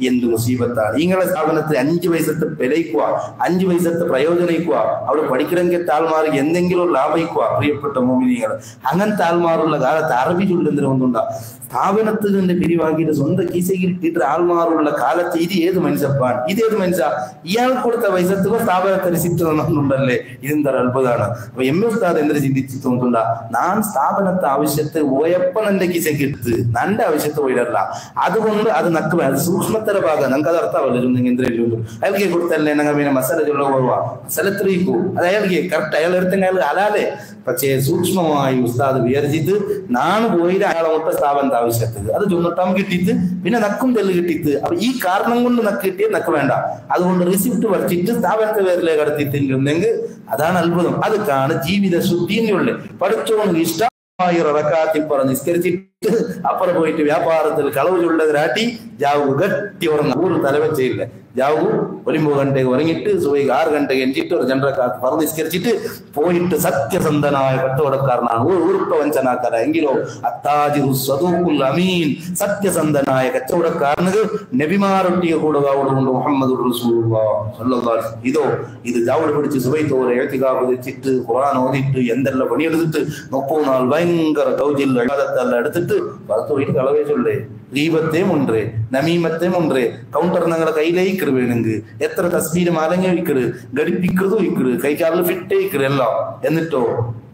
എന്ത് മുസീബത്താണ് നിങ്ങളെ സ്ഥാപനത്തിൽ 5 പൈസത്തെ വിലയിക്കുക 5 പൈസത്തെ പ്രയോജനിക്കുക അവിടെ പഠിക്കണമെങ്കിൽ ആൾമാർക്ക് എന്തെങ്കിലും ലാഭിക്കുക പ്രിയപ്പെട്ട മോമിനികൾ അങ്ങനത്തെ ആൾമാരുള്ള കാലത്ത് അറബി ചൊല്ലുന്നതിന് ഒന്നുണ്ടാ സ്ഥാപനത്തിൽ നിന്ന് പിരിവാക്കിയിട്ട് സ്വന്തം കീസയിൽ ഇട്ടിട്ട് ആൾമാറുള്ള കാലത്ത് ഇത് ഏത് മനുഷ്യപ്പാണ് ഇതേത് മനുഷ്യ ഇയാൾ കൊടുത്ത പൈസത്തുക സ്ഥാപനത്തിന് സിറ്റ് തന്നിട്ടുണ്ടല്ലേ ഇതെന്താ അത്ഭുതമാണ് അപ്പൊ ഉസ്താദ് എന്തൊരു ചിന്തിച്ചു തോന്നുന്നുണ്ടാ ഞാൻ സ്ഥാപനത്തെ ആവശ്യത്തെ പോയപ്പോ എന്റെ കീസയ്ക്ക് എടുത്ത് നന്റെ ആവശ്യത്തെ പോയില്ല അതുകൊണ്ട് അത് നക്ക് അത് സൂക്ഷ്മത്തര ഭാഗം നമുക്ക് അത് അർത്ഥമല്ലോ എന്തെങ്കിലും അയാൾക്ക് കൊടുത്തല്ലേ ഞങ്ങൾ പിന്നെ മസാല ചൊല്ല പോവാ മസാലത്തിരിക്കൂ അത് അയാൾക്ക് കറക്റ്റ് അയാൾ എടുത്തെങ്കിൽ അയാൾ അലാലേ പക്ഷേ സൂക്ഷ്മമായി ഉസ്താദ് വിചാരിച്ചിട്ട് നാണ് പോയിട്ട് അയാളെ മൊട്ട സ്ഥാപനത്തെ ആവശ്യത്തിന് അത് ചൊന്നിട്ടാൻ കിട്ടിയിട്ട് പിന്നെ നക്കും തെല്ല് കിട്ടിയിട്ട് അപ്പൊ ഈ കാരണം കൊണ്ട് നക്ക് കിട്ടിയത് നക്ക് വേണ്ട അതുകൊണ്ട് റിസിപ്റ്റ് വരച്ചിട്ട് സ്ഥാപനത്തെ പേരിലേക്ക് കടത്തിയിട്ടുണ്ടെങ്കിൽ അതാണ് അത്ഭുതം അതൊക്കെയാണ് ജീവിത ശുദ്ധിയുള്ളേ പഠിച്ചോണ്ട് ഇഷ്ടമായി റക്കാത്തിപ്പറ നിസ്കരിച്ചിട്ട് അപ്പുറം പോയിട്ട് വ്യാപാരത്തിൽ കളവ് ചുള്ളതിരാട്ടി ജാവു ഗട്ടി ഉറങ്ങ ഊര് തലവെച്ചയില്ല ജാവു 9 ഗಂಟೆಗೆ ഉറങ്ങിയിട്ട് സുബൈക്ക് 6 ഗಂಟೆಗೆ എഞ്ചിട്ട് ഒരു ജനറക്കാത്ത് പറ നിസ്കരിച്ചിട്ട് പോയിട്ട് സത്യസന്ധനായ കച്ചവടക്കാരനാണ് ഉറുപ്പ വഞ്ചനാക്കാര എങ്കിലോ അത്താജിറു സദൂഖുൽ അമീൻ സത്യസന്ധനായ കച്ചവടക്കാരന് നബിമാരൊട്ടിയെ കൂടുകൊണ്ട് മുഹമ്മദ് റസൂലുള്ളാഹി സ്വല്ലല്ലാഹു അലൈഹി വസല്ലം ഇത് ജാവു പിടിച്ച് സുബൈത്തോടെ ഇഅ്തികാഫ് വെച്ചിട്ട് ഖുർആൻ ഓതിയിട്ട് എന്തെല്ലാം പണിയെടുത്തിട്ട് 30 നാൾ ഭയങ്കര ഗൗജിൽ ഇബാദത്തെല്ലാം എടുത്തിട്ട് പുറത്തു പോയിട്ട് കളവേ ചൊല്ലേ ഗീബത്തേം ഉണ്ട് നമീമത്തേം ഉണ്ട് കൗണ്ടർ ഞങ്ങളുടെ കയ്യിലേക്ക് വേണമെങ്കിൽ എത്ര തസ്ബീര് മാലങ്ങ വിക്കറ് ഘടിപ്പിക്കറുതും വിക്കറ് കൈക്കാറിൽ ഫിറ്റ് വിക്കറ് എല്ലാം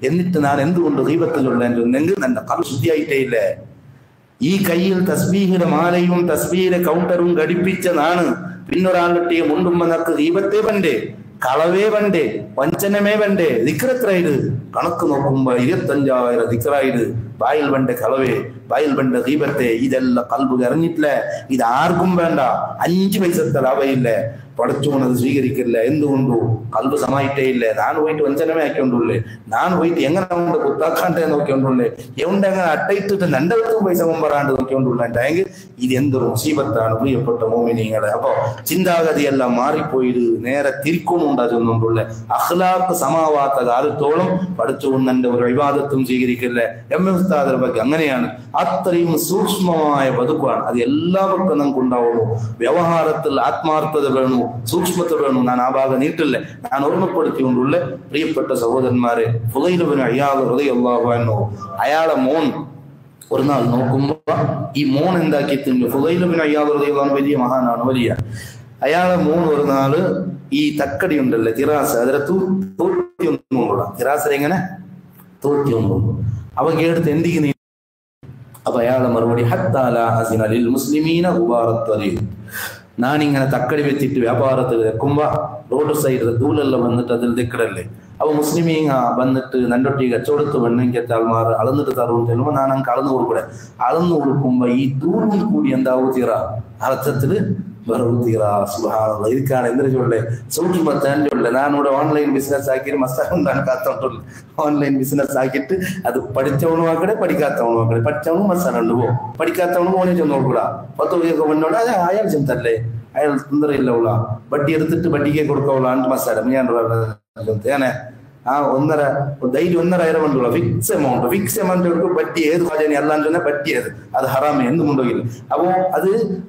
എന്നിട്ട് ഞാൻ എന്തുകൊണ്ട് ഗീബത്തിലുണ്ടെങ്കിൽ ನನ್ನ കണ്ണ് ശുദ്ധിയായിട്ടേ ഇല്ലേ ഈ കയ്യിൽ തസ്ബീഹിന്റെ മാലയും തസ്ബീഹിന്റെ കൗണ്ടറും ഘടിപ്പിച്ചതാണ് പിന്നൊരാളുടെ മുണ്ടുമ്പോ നക്ക് ഗീബത്തേ പണ്ടേ കളവേ വേണ്ടേ വഞ്ചനമേ വേണ്ടേ ദിക്റെത്രയത് കണക്ക് നോക്കുമ്പോ 25,000 ദിക്റായത് ബായിൽ വേണ്ട കളവേ ബായിൽ വേണ്ട ഗീബത്തെ ഇതെല്ലാം കൽബ് ഇറങ്ങിയിട്ടില്ല ഇത് ആർക്കും വേണ്ട 5 പൈസത്തെ ലാഭയില്ലേ പഠിച്ചോണത് സ്വീകരിക്കില്ല എന്തുകൊണ്ടു കൽബ് സമായിട്ടേ ഇല്ലേ ഞാൻ പോയിട്ട് വഞ്ചനമേ ആക്കിക്കൊണ്ടുള്ളേ ഞാൻ പോയിട്ട് എങ്ങനെ കൊണ്ട് കുത്താക്കാണ്ടേ നോക്കിക്കൊണ്ടുള്ളേ എവിടെ അങ്ങനെ അട്ടയിട്ടിട്ട് നന്റെ പൈസ മുമ്പറാണ്ട് നോക്കിക്കൊണ്ടുള്ളെങ്കിൽ ഇത് എന്തൊരു മുസീബത്താണ് പ്രിയപ്പെട്ട മോമിനിങ്ങളെ അപ്പൊ ചിന്താഗതിയെല്ലാം മാറിപ്പോയിട്ട് നേരെ തിരിക്കുന്നുണ്ടാ ചെന്നുകൊണ്ടുള്ളേ അഖ്ലാഖ് സമാവാത്ത കാലത്തോളം പഠിച്ചുകൊണ്ട് എന്റെ ഒരു ഇബാദത്തും സ്വീകരിക്കില്ലേ ഉസ്താദിന്റെ ಬಗ್ಗೆ അങ്ങനെയാണ് അത്രയും സൂക്ഷ്മമായ ബതുക്കാണ് അത് എല്ലാവർക്കും നമുക്ക് ഉണ്ടാവുള്ളൂ വ്യവഹാരത്തിൽ ആത്മാർത്ഥത വേണു സൂക്ഷ്മത വേണു ഞാൻ ആ ഭാഗം നീട്ടില്ലേ ഞാൻ ഓർമ്മപ്പെടുത്തിക്കൊണ്ടുള്ള പ്രിയപ്പെട്ട സഹോദരന്മാരെ ഫുളൈൽ ഇബ്നു ഇയാദ് റളിയല്ലാഹു അൻഹു അയാളെ മോൻ ഒരു നാൾ നോക്കുമ്പോ ഈ മോൻ എന്താക്കിയിട്ടുണ്ട് ഫുളൈൽ ഇബ്നു ഇയാദ് റളിയല്ലാഹു അൻഹു വലിയ മഹാനാണ് വലിയ അയാളെ മോൻ ഒരു നാള് ഈ തക്കടി ഉണ്ടല്ലേ തിറാസ് അതിലെ തോറ്റിയൊന്നും കൂടാ തിറാസിൽ എങ്ങനെ തോറ്റിയൊന്നും അവ കേടുത്ത് എന്തിക്ക് അപ്പൊ അയാളെ മറുപടി മുസ്ലിമീന ഞാനിങ്ങനെ തക്കടി വെച്ചിട്ട് വ്യാപാരത്തിൽ വെക്കുമ്പോ റോഡ് സൈഡിൽ ദൂലെല്ലാം വന്നിട്ട് അതിൽ ദിക്കറല്ലേ അപ്പൊ മുസ്ലിമീങ്ങ വന്നിട്ട് നണ്ടൊട്ടി കച്ചവടത്ത് വെണ്ണെങ്കിൽ ആൾമാർ അളന്നിട്ട് തറും ചെല്ലുമ്പോ ഞാൻ അങ്ങ് അളന്നു കൊടുക്കൂടെ അളന്നു കൊടുക്കുമ്പോ ഈ ദൂരം കൂടി എന്താവും തീറ അർത്ഥത്തില് വെറും തീറ സുബ്ഹാനല്ലാഹ് ഇരിക്കാണ് എന്തൊരു ചൊല്ലേ സൂക്ഷ്മത്താൻ ചൊല്ലേ ഞാനിവിടെ ഓൺലൈൻ ബിസിനസ് ആക്കിയിട്ട് മസാല കാത്തോട്ടുള്ളൂ ഓൺലൈൻ ബിസിനസ് ആക്കിയിട്ട് അത് പഠിച്ചവണു ആക്കടെ പഠിക്കാത്തവണു ആക്കടെ പഠിച്ചവണു മസാല ഉണ്ട് പോ പഠിക്കാത്തവണു പോണേ ചെന്ന് നോക്കൂടാ 10 രൂപയൊക്കെ മുന്നോട്ട് അത് അയാൾ ചെന്തല്ലേ അയാൾ തൊന്തരയില്ല ഉള്ള ബഡ്ഡി എടുത്തിട്ട് ബഡ്ഡിക്ക് കൊടുക്കാവുള്ള ആണ്ട് മസാല ഞാൻ അങ്ങനെ ആ 1.5 ഡെയിലി 1.5 ഉണ്ടല്ലോ ഫിക്സ് എമൗണ്ട് എടുക്കും ബഡ്ഡി ഏത് പാചകം അല്ലാണ്ട് ബഡ്ഡി അത് ഹറാമേ എന്തും കൊണ്ടുപോയില്ല അപ്പോ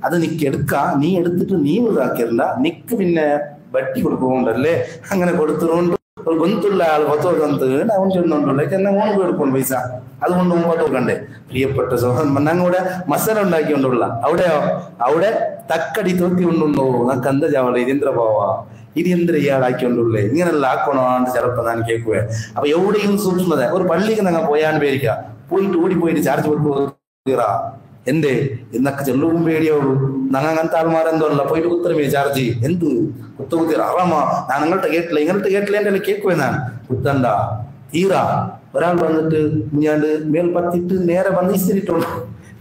അത് നിക്ക് എടുക്കാം നീ എടുത്തിട്ട് നീ ഇതാക്കിയല്ല നിക്ക് പിന്നെ ബഡ്ഡി കൊടുക്കുന്നുണ്ടല്ലേ അങ്ങനെ കൊടുത്തുകൊണ്ട് ഒരു ഗൊന്തുള്ള ആൾ 10 ഗന്ത് അവൻ ചെന്നുണ്ടല്ലേ ചെന്ന മോൻ എടുക്കണം പൈസ അതുകൊണ്ട് 9 കണ്ടേ പ്രിയപ്പെട്ട സഹോദരൻ ഞങ്ങളുടെ മസാല ഉണ്ടാക്കിക്കൊണ്ടുള്ള അവിടെ തക്കടി തോത്തി കൊണ്ടുണ്ടോ നക്ക് എന്താ ചാവള ഇതേന്ദ്രഭാവ ഇത് എന്തിനാ ഇയാളാക്കിക്കൊണ്ടുള്ളേ ഇങ്ങനെല്ലാം ആക്കണോന്ന് ചിലപ്പോ ഞാൻ കേൾക്കുവേ അപ്പൊ എവിടെയും സൂക്ഷ്മത ഒരു പള്ളിക്ക് ഞങ്ങൾ പോയാൻ പേരിക്ക പോയിട്ട് ഓടിപ്പോയിട്ട് ചാർജ് കൊടുക്കുക എന്തേ എന്നൊക്കെ ചെല്ലും പേടിയാവുള്ളൂ ഞങ്ങൾ അങ്ങനത്തെ ആൾമാരെന്തോല്ല പോയിട്ട് കുത്തരമേ ചാർജ് എന്ത് കുത്തുകുത്തിറ അറാമാ ഞാൻ നിങ്ങളുടെ കേട്ടില്ല എന്റെ കേൾക്കുവേ ഞാൻ കുത്തണ്ട തീറാ ഒരാൾ വന്നിട്ട് ഞാണ്ട് മേൽ പത്തിട്ട് നേരെ വന്ന് ഇസ്തിരിട്ടുള്ളൂ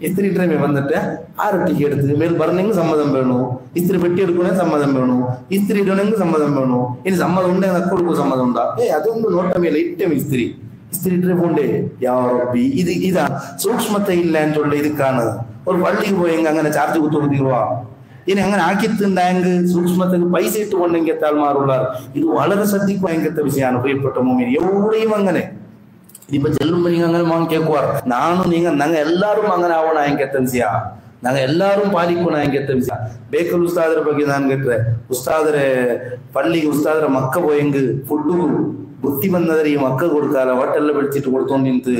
ഇസ്ത്രി ഇട്ടേ വന്നിട്ട് ആരൊട്ടിക്ക് എടുത്ത് മേൽ പറഞ്ഞെങ്കിൽ സമ്മതം വേണു, ഇസ്ത്രി പെട്ടി എടുക്കണേ സമ്മതം വേണു, ഇസ്ത്രി ഇടണമെങ്കിൽ സമ്മതം വേണു. ഇനി സമ്മതം ഉണ്ടെങ്കിൽ നക്കൊടുക്കും സമ്മതം ഉണ്ടാ. അതൊന്നും നോട്ടമേല ഇറ്റം ഇസ്ത്രി ഇസ്ത്രി പോണ്ടേ യാ റബ്ബി. ഇതാ സൂക്ഷ്മത്തെ ഇല്ല എന്നുള്ള ഇതുക്കാണ്. ഒരു പള്ളിക്ക് പോയെങ്കിൽ അങ്ങനെ ചാർജ് കുത്തുകൊണ്ടിരുവാ. ഇനി അങ്ങനെ ആക്കിത്തുണ്ടായെങ്കിൽ സൂക്ഷ്മത്തിന് പൈസ ഇട്ട് കൊണ്ടെങ്കിൽ എത്താൾമാറുള്ള ഇത് വളരെ ശ്രദ്ധിക്കുക എങ്കത്തെ വിഷയമാണ് പ്രിയപ്പെട്ട മോമിനി. എവിടെയും അങ്ങനെ ഇപ്പൊ ചെല്ലുമ്പോ നീங்க അങ്ങനെ കേൾക്കുവാർ നാനും നീங்க ഞങ്ങൾ എല്ലാരും അങ്ങനെ ആവണ എങ്കത്തെ വിഷയ, ഞങ്ങൾ എല്ലാരും പാലിക്കണ എങ്കത്തെ വിഷയ. ബേക്കൽ ഉസ്താദರ ಬಗ್ಗೆ ನಾನು കേട്ടെ, ഉസ്താദരെ പള്ളിക്ക് ഉസ്താദരെ മക്ക പോയെങ്കിൽ ഫുഡ് ബുദ്ധി വന്നവരെ ഈ മക്ക കൊടുക്കാല ഹോട്ടലിൽ വിളിച്ചിട്ട് കൊടുത്തോണ്ട് നിന്ത്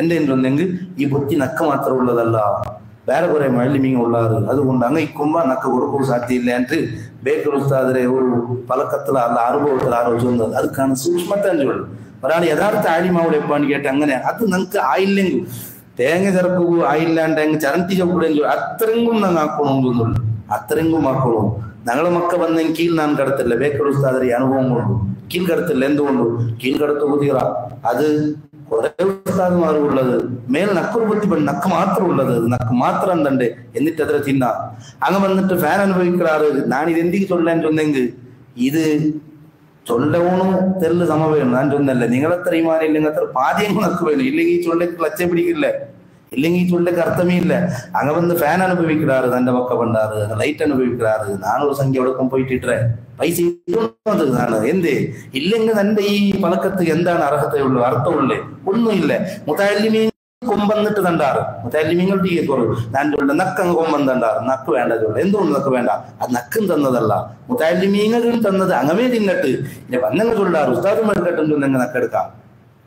എന്തെങ്കിൽ ഈ ബുദ്ധി നക്ക മാത്രം ഉള്ളതല്ല, വേറെ കുറെ മഴലിമീങ്ങ ഉള്ളാറ്. അതുകൊണ്ട് അങ്ങ് ഇക്കുമ്പോ നക്ക കൊടുക്കുക സാധ്യമില്ല എന്നിട്ട് ബേക്കൽ ഉസ്താദരെ ഒരു പലക്കത്തില അല്ല അനുഭവത്തിൽ ആലോചിക്കുന്നത്. അതുക്കാണ് സൂക്ഷ്മത്തഞ്ചുള്ളൂ. ഒരാൾ യഥാർത്ഥ ആലിമാവിടെ എപ്പാന്ന് കേട്ടെ അങ്ങനെ അത് നമുക്ക് ആയില്ലെങ്കിൽ തേങ്ങ ചെറുക്കൂ ആയില്ലാണ്ട് അങ്ങ് ചരണ്ടി ചവിടെങ്കിൽ അത്രയും ഞങ്ങൾ ആക്കണമെന്നൊന്നുള്ളൂ, അത്രയും ആക്കണോ. ഞങ്ങളെ മക്ക വന്നെങ്കിൽ കീഴ് ഞാൻ കടത്തില്ല. ബേക്കൽ ഉസ്താദരെ അനുഭവം കൊണ്ടു കീഴ് കടത്തില്ല. എന്തുകൊണ്ടു കീഴ് കടത്ത് കുതിര അത് കുറെ ഉസ്താദുമാറുള്ളത് മേൽ നക്കൊരു ബുദ്ധി നക്ക് മാത്രം ഉള്ളത്, നക്ക് മാത്രം എന്തണ്ടേ എന്നിട്ട് അത്ര തിന്ന അങ്ങ് വന്നിട്ട് ഫാൻ അനുഭവിക്കാറ്. ഞാനിത് എന്തിക്ക് ചൊല്ലാൻ ചൊന്നെങ്കിൽ ഇത് ചൊല്ലവണു തെല്ല് സമ വേണം. ഞാൻ ചൊന്നല്ല നിങ്ങളെത്ര ഈമാനില്ലെങ്കിൽ അത്ര പാദ്യം നക്ക് വേണം. ഇല്ലെങ്കിൽ ഈ ചൊല്ലക്ക് ക്ലച്ച പിടിക്കില്ല, ഇല്ലെങ്കിൽ ഈ ചൊല്ലക്ക് അർത്ഥമേ ഇല്ല. അങ്ങ് വന്ന് ഫാൻ അനുഭവിക്കാറ്, തന്റെ മക്ക പണ്ടാറ് ലൈറ്റ് അനുഭവിക്കാറ്. നാനൊരു സംഖ്യ എവിടക്കം പോയിട്ടിട്ടേ പൈസ ഇതാണ് എന്തേ ഇല്ലെങ്കിൽ തന്റെ ഈ പലക്കത്ത് എന്താണ് അർഹതയുള്ളൂ അർത്ഥമുള്ളേ ഒന്നുമില്ല. മുതല്ലിമീ കൊമ്പന്നിട്ട് തണ്ടാറ് മുതല്ലിമീങ്ങൾ തീയെ കുറവ് നാൻ്റെ നക്കങ്ങ് കൊമ്പൻ തണ്ടാറ്. നക്ക് വേണ്ടതുള്ളൂ. എന്തുകൊണ്ട് നക്ക് വേണ്ട? അത് നക്കും തന്നതല്ല, മുതല്ലിമീങ്ങളും തന്നത് അങ്ങമേ തിന്നിട്ട് ഇനി വന്നങ്ങ് ചൊല്ലാറ് ഉസ്താദുമാർ കേട്ടുണ്ടെങ്കിൽ നക്കെടുക്കാം.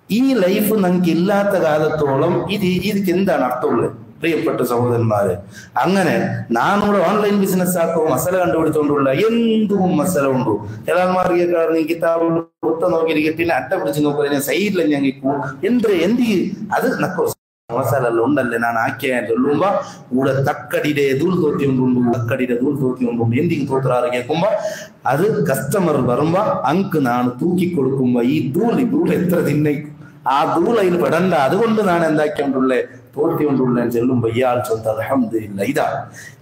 ഈ ലൈഫ് നമുക്ക് ഇല്ലാത്ത കാലത്തോളം ഇതിക്ക് എന്താണ് അർത്ഥമുള്ളത് പ്രിയപ്പെട്ട സഹോദരന്മാരെ? അങ്ങനെ നാനൂടെ ഓൺലൈൻ ബിസിനസ് ആക്കോ മസല കണ്ടുപിടിച്ചുകൊണ്ടുള്ള എന്തും മസല ഉണ്ടു. ചിലമാർക്ക് കാരണം കിതാബ് ഒത്ത നോക്കിയിരിക്കട്ടില്ല അട്ട പിടിച്ച് നോക്കുക സൈഡിൽ ഞങ്ങൾ എന്ത് അത് നക്കോ മസാല ഉണ്ടല്ലേ ഞാൻ ആക്കിയ ചൊല്ലുമ്പോ കൂടെ തക്കടിയുടെ ധൂൾ തോത്തി ഉണ്ടുണ്ട്, തക്കടിയുടെ ധൂൾ തോത്തി ഉണ്ടുണ്ട്. എന്തിക്ക് തോത്തുറാറ് കേൾക്കുമ്പോ അത് കസ്റ്റമർ വരുമ്പോ അങ്ക് നാണ് തൂക്കി കൊടുക്കുമ്പോ ഈ ധൂൾ എത്ര തിന്നേക്കും ആ ധൂൾ അതിൽ പെടണ്ട. അതുകൊണ്ട് ഞാൻ എന്താക്കിയോണ്ടുള്ളേ തോർത്തി കൊണ്ടുള്ള ചെല്ലുമ്പോ ഇയാൾ ചൊന്ത അൽഹംദുലില്ലാ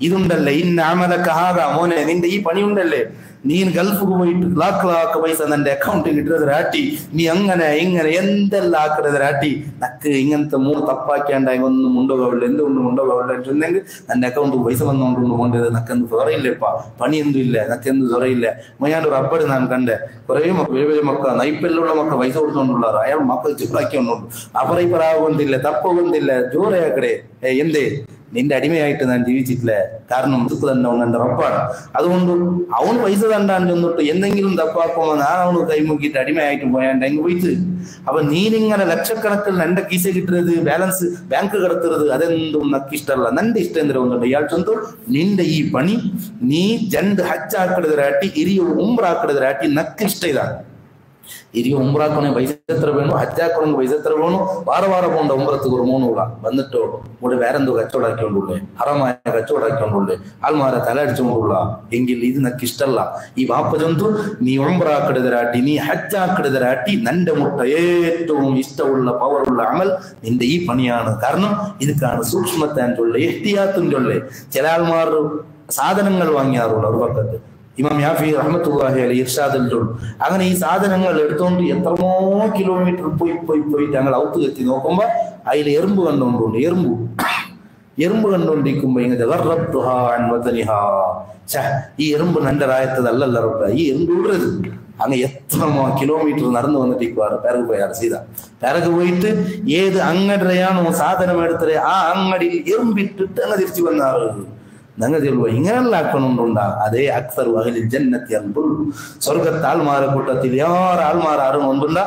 ഇതുണ്ടല്ലേ ഇന്നമലക്കാക മോനെ നിന്റെ ഈ പണിയുണ്ടല്ലേ നീ ഗൾഫ് പോയിട്ട് ലാക്ക് പൈസ നിന്റെ അക്കൗണ്ടിൽ ഇട്ടതിരാട്ടി നീ അങ്ങനെ ഇങ്ങനെ എന്തെല്ലാം ആക്കിടതിരാട്ടി നക്ക് ഇങ്ങനത്തെ മൂന്ന് തപ്പാക്കിയാണ്ട ഒന്നും ഉണ്ടോകാവില്ല എന്തുകൊണ്ടും ഉണ്ടോകാവില്ലെങ്കിൽ നിന്റെ അക്കൗണ്ടിൽ പൈസ വന്നുകൊണ്ടു പോകേണ്ടത് നക്കെന്ത് തുറയില്ലപ്പാ പണി എന്തും ഇല്ല നക്കെന്ത് തുറയില്ല. ഞാനൊരു റബ്ബർ ഞാൻ കണ്ടേ കുറേ വലിയ മക്ക നൈപ്പെല്ലുള്ള മക്ക പൈസ കൊടുത്തോണ്ടുള്ളാറ് അയാൾ മക്കൾ ചിപ്പാക്കിക്കൊണ്ടുണ്ട് അവരെ പറയാവുന്നില്ല തപ്പുന്നില്ല ജോറയാക്കടെ എന്തേ നിന്റെ അടിമയായിട്ട് ഞാൻ ജീവിച്ചിട്ടില്ല. കാരണം മുതുക്ക് തന്നെ എന്റെ റബ്ബാണ്. അതുകൊണ്ട് അവന് പൈസ തണ്ടാൻ ചെന്നിട്ട് എന്തെങ്കിലും തപ്പാക്കുമ്പോ ഞാൻ അവന് കൈമുക്കിയിട്ട് അടിമയായിട്ട് പോയാണ്ടെങ്കിൽ പോയിട്ട് അപ്പൊ നീനിങ്ങനെ ലക്ഷക്കണക്കിൽ എന്റെ കീസ കിട്ടുന്നത് ബാലൻസ് ബാങ്ക് കിടത്തുന്നത് അതെന്തും നക്ക് ഇഷ്ടമല്ല. നിന്റെ ഇഷ്ടം എന്തിനാ ഒന്നുണ്ട് ഇയാൾ ചൊന്തു നിന്റെ ഈ പണി നീ ജണ്ട് ഹജ്ജാക്കിടതിരാട്ടി ഇരിയ ഉംറാക്കിടതിരാട്ടി നക്ക് ഇഷ്ട ഇതാണ്. ഇരിയ ഉംറാക്കണേ പൈസ എത്ര വേണു ഹജ്ജാക്കണമെങ്കിൽ പൈസ എത്ര വേണു വാറ പോണ്ട ഉംറത്തുക്ക് ഒരു മൂന്നുക വന്നിട്ടോ ഇവിടെ വേറെന്തോ കച്ചവടാക്കിക്കൊണ്ടുള്ളേ ഹറമായ കച്ചവടാക്കിക്കൊണ്ടുള്ളേ ആൾമാരെ തല അടിച്ചുകൊണ്ടുള്ള എങ്കിൽ ഇത് നക്ക് ഇഷ്ടല്ല. ഈ വാപ്പ ചൊന്തു നീ ഉംറാക്കിടതിരാട്ടി നീ ഹജ്ജാക്കിടതിരാട്ടി നിന്റെ മുട്ട ഏറ്റവും ഇഷ്ടമുള്ള പവറുള്ള അമൽ നിന്റെ ഈ പണിയാണ്. കാരണം ഇതൊക്കെയാണ് സൂക്ഷ്മത്താൻ ചൊല്ലേ എഹ്തിയാത്തും ചൊല്ലേ. ചില ആൾമാർ സാധനങ്ങൾ വാങ്ങിയാറുള്ള ഒരു പക്കത്ത് ഇമാം യാഫി റഹ്മത്തുള്ളാഹി അലൈഹി ഇർഷാദിൽ ചൊല്ലും അങ്ങനെ ഈ സാധനങ്ങൾ എടുത്തുകൊണ്ട് എത്രമോ കിലോമീറ്റർ പോയി ഞങ്ങൾ ഔത്ത് കെത്തി നോക്കുമ്പോ അതിൽ എറുമ്പ് കണ്ടുകൊണ്ടുണ്ട്. എറുമ്പ് കണ്ടുകൊണ്ടിരിക്കുമ്പോ ഈ എറുമ്പ് നന്റെ റായത്തതല്ലല്ല റബ്ബ ഈ എറുമ്പ് വിടരുത്. അങ്ങ് എത്രമോ കിലോമീറ്റർ നടന്നു വന്നിട്ടിരിക്കുവാറ് പിറകു പോയാറ് സീത പിറകു പോയിട്ട് ഏത് അങ്ങടിയാണോ സാധനം എടുത്തത് ആ അങ്ങടിയിൽ എറുമ്പിട്ടിട്ട് അങ്ങ് തിരിച്ചു വന്നാറ്. ഞങ്ങൾ ചെല്ലുക ഇങ്ങനെയുള്ള ആക്കണുണ്ടാ അതേ അക്സർ അഹ്ലിൽ ജന്നത്തി അൽബുൽ സ്വർഗത്തെ ആൾമാരെ കൂട്ടത്തിൽ യാർ ആൾമാർ ആരും ഒന്നുണ്ട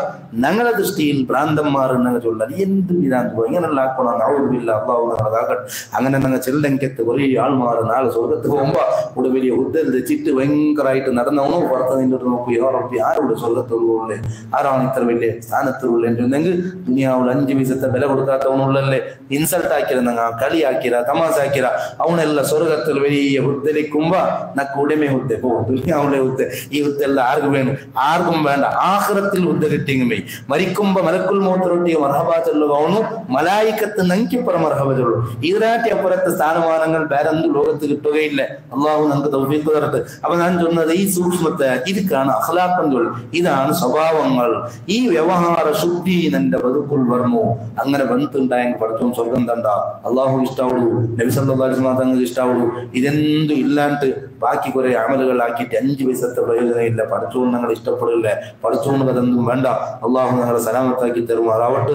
ഞങ്ങളുടെ ദൃഷ്ടിയിൽ ഭ്രാന്തന്മാർ ഞങ്ങൾ ചൊല്ലാൻ എന്തും ഇതാക്കുക ഇങ്ങനെയുള്ള ആക്കണം ഔദുബില്ലാ അല്ലാഹു നടക്കാകട്ടെ. അങ്ങനെ ഞങ്ങൾ ചെല്ലങ്കത്ത് കുറേ ആൾമാർ നാളെ സ്വർഗത്ത് പോകുമ്പോ ഇവിടെ വലിയ ഹുദ്ദൽ വെച്ചിട്ട് ഭയങ്കരമായിട്ട് നടന്നവണോ പുറത്ത് നിന്നിട്ട് നോക്കൂ യാ റബ്ബി ആരോട് സ്വർഗത്തുള്ളേ ആരാണ് ഇത്ര വലിയ സ്ഥാനത്തുള്ള എന്നുണ്ടെങ്കിൽ ദുനിയാവിൽ 5 പൈസത്തെ വില കൊടുക്കാത്തവനുള്ളല്ലേ ഇൻസൾട്ട് ആക്കിയത് ഞങ്ങൾ കളിയാക്കിര തമാസാക്കിര അവനെല്ലാം സ്വർഗ വലിയ ಹುದ್ದೆಲಿಕ್ಕುಂಬ ನಕ್ಕ ಉಡೆಮೆ ಹುದ್ದೆ ದುನಿಯಾವುಲೆ ಹುದ್ದೆ ಈ ಹುದ್ದೆ ಎಲ್ಲ ಆರ್ಗು ವೇಣು ಆರ್ಗು ಬೇಡ ಆಖರത്തിൽ ಹುದ್ದೆ കിട്ടിയെങ്കിൽ മരിക്കുമ്പോ മലക്കുൽ മൗത്തിനൊട്ടിಗೆ മർഹബ ചൊല്ലുകവನು മലായിക്കത്ത് നങ്കിപ്പുറ മർഹബ ചൊല്ലു. ഇതിനാറ്റി അപ്പുറത്തെ സ്ഥാനമാനങ്ങൾ വേറെന്ത് ലോകത്ത് കിട്ടുകയില്ല. അള്ളാഹു നമുക്ക് തൗഫീഖ് തരട്ടെ. അപ്പൊ ഞാൻ ചൊന്നത് ഈ സൂക്ഷ്മത്തെ ഇതാണ് അഖ്ലാഖുകൾ, ഇതാണ് സ്വഭാവങ്ങൾ. ഈ വ്യവഹാര ശുദ്ധി നിന്റെ ബതുക്കുൽ വർമ്മു. അങ്ങനെ ബന്ധുണ്ടായെങ്കിൽ പഠിച്ചോൻ സ്വർഗം തണ്ട. അള്ളാഹു ഇഷ്ടാവുള്ളൂ, നബി സല്ലല്ലാഹു അലൈഹി വസല്ലം തങ്ങൾ ഇഷ്ടാവുള്ളൂ. ഇതെന്തും ഇല്ലാണ്ട് ബാക്കി കുറെ അമലുകളാക്കിയിട്ട് 5 പൈസത്തെ പ്രയോജനമില്ല. പഠിച്ചോൻ ഞങ്ങൾ ഇഷ്ടപ്പെടില്ല. പഠിച്ചോണ്ട് അതെന്തും വേണ്ട. അള്ളാഹു ഞങ്ങളെ സലാമത്താക്കി തരുമാറാവട്ടെ.